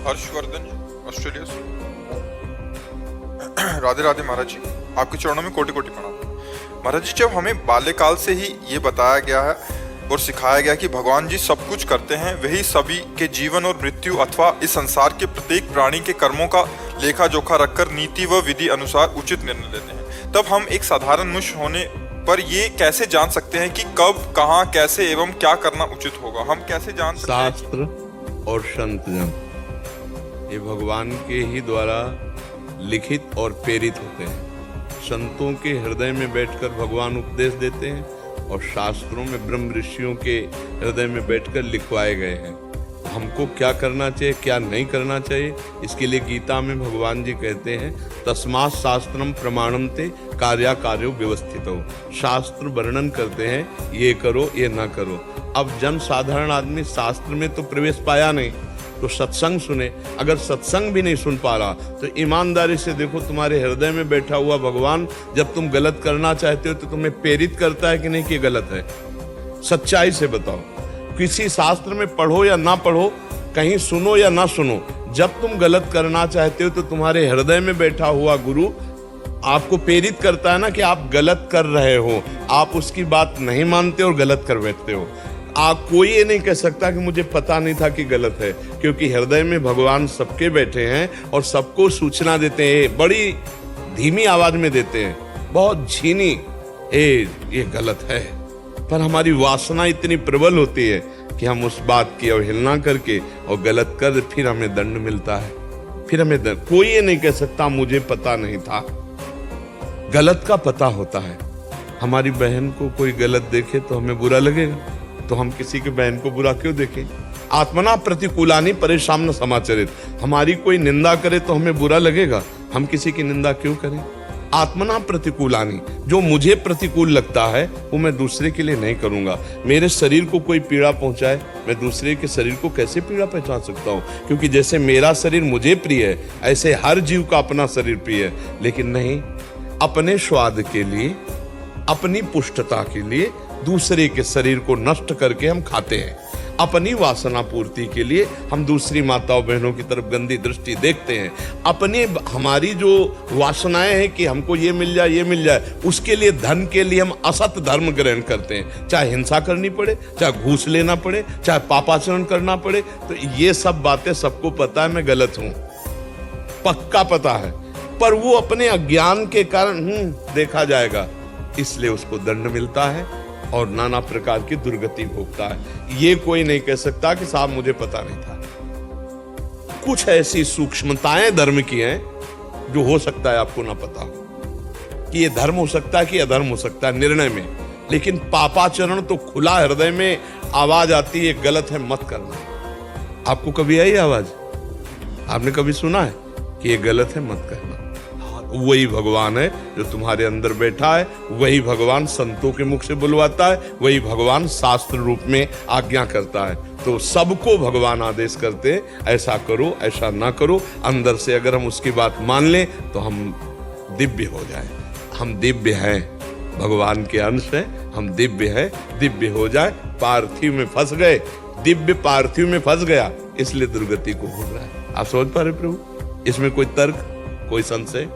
हर्षवर्धन जी, Australia से। राधे राधे महाराज जी, आपके चरणों में कोटि कोटि प्रणाम। महाराज जी, जब हमें बाल्यकाल से ही ये बताया गया है और सिखाया गया कि भगवान जी सब कुछ करते हैं, वही सभी के जीवन और मृत्यु अथवा इस संसार के प्रत्येक प्राणी के कर्मों का लेखा जोखा रखकर नीति व विधि अनुसार उचित निर्णय लेते हैं, तब हम एक साधारण मनुष्य होने पर ये कैसे जान सकते हैं कि कब, कहाँ, कैसे एवं क्या करना उचित होगा? हम कैसे जान सकते हैं? शास्त्र और संत जन ये भगवान के ही द्वारा लिखित और प्रेरित होते हैं। संतों के हृदय में बैठकर भगवान उपदेश देते हैं और शास्त्रों में ब्रह्म ऋषियों के हृदय में बैठकर लिखवाए गए हैं। हमको क्या करना चाहिए, क्या नहीं करना चाहिए, इसके लिए गीता में भगवान जी कहते हैं, तस्मात् शास्त्रम प्रमाणम ते कार्याकार्यो व्यवस्थितो। शास्त्र वर्णन करते हैं, ये करो, ये ना करो। अब जन साधारण आदमी शास्त्र में तो प्रवेश पाया नहीं, तो सत्संग सुने। अगर सत्संग भी नहीं सुन पा रहा तो ईमानदारी से देखो, तुम्हारे हृदय में बैठा हुआ भगवान जब तुम गलत करना चाहते हो तो तुम्हें प्रेरित करता है कि नहीं कि गलत है? सच्चाई से बताओ। किसी शास्त्र में पढ़ो या ना पढ़ो, कहीं सुनो या ना सुनो, जब तुम गलत करना चाहते हो तो तुम्हारे हृदय में बैठा हुआ गुरु आपको प्रेरित करता है ना कि आप गलत कर रहे हो। आप उसकी बात नहीं मानते और गलत कर बैठते हो। आप कोई ये नहीं कह सकता कि मुझे पता नहीं था कि गलत है, क्योंकि हृदय में भगवान सबके बैठे हैं और सबको सूचना देते हैं। बड़ी धीमी आवाज में देते हैं, बहुत झीनी, ये गलत है। पर हमारी वासना इतनी प्रबल होती है कि हम उस बात की अवहेलना करके और गलत कर, फिर हमें दंड मिलता है। फिर हमें दंड, कोई ये नहीं कह सकता मुझे पता नहीं था। गलत का पता होता है। हमारी बहन को कोई गलत देखे तो हमें बुरा लगेगा, तो हम किसी की बहन को बुरा क्यों देखें? आत्मना प्रतिकूलानि परेशान समाचरित। हमारी कोई निंदा करे तो हमें बुरा लगेगा, हम किसी की निंदा क्यों करें? आत्मना प्रतिकूलानि, जो मुझे प्रतिकूल लगता है वो मैं दूसरे के लिए नहीं करूंगा। मेरे शरीर को कोई पीड़ा पहुंचाए, मैं दूसरे के शरीर को कैसे पीड़ा पहुंचा सकता हूं? क्योंकि जैसे मेरा शरीर मुझे प्रिय है, ऐसे हर जीव का अपना शरीर प्रिय है। लेकिन नहीं, अपने स्वाद के लिए, अपनी पुष्टता के लिए दूसरे के शरीर को नष्ट करके हम खाते हैं। अपनी वासना पूर्ति के लिए हम दूसरी माताओं बहनों की तरफ गंदी दृष्टि देखते हैं। अपने हमारी जो वासनाएं हैं कि हमको ये मिल जाए, ये मिल जाए, उसके लिए, धन के लिए हम असत धर्म ग्रहण करते हैं। चाहे हिंसा करनी पड़े, चाहे घूस लेना पड़े, चाहे पापाचरण करना पड़े। तो ये सब बातें सबको पता है मैं गलत हूं, पक्का पता है। पर वो अपने अज्ञान के कारण देखा जाएगा, इसलिए उसको दंड मिलता है और नाना प्रकार की दुर्गति भोगता है। ये कोई नहीं कह सकता कि साहब मुझे पता नहीं था। कुछ ऐसी सूक्ष्मताएं धर्म की हैं जो हो सकता है आपको ना पता हो, कि ये धर्म हो सकता है कि अधर्म हो सकता है निर्णय में। लेकिन पापाचरण तो खुला हृदय में आवाज आती है, गलत है मत करना। आपको कभी आई आवाज? आपने कभी सुना है कि ये गलत है मत करना? वही भगवान है जो तुम्हारे अंदर बैठा है, वही भगवान संतों के मुख से बुलवाता है, वही भगवान शास्त्र रूप में आज्ञा करता है। तो सबको भगवान आदेश करते हैं, ऐसा करो, ऐसा ना करो। अंदर से अगर हम उसकी बात मान लें तो हम दिव्य हो जाए। हम दिव्य हैं, भगवान के अंश हैं, हम दिव्य हैं। दिव्य हो जाए। पार्थिव में फंस गए, दिव्य पार्थिव में फंस गया, इसलिए दुर्गति को भोग रहा है। आप समझ पा रहे प्रभु? इसमें कोई तर्क, कोई संशय?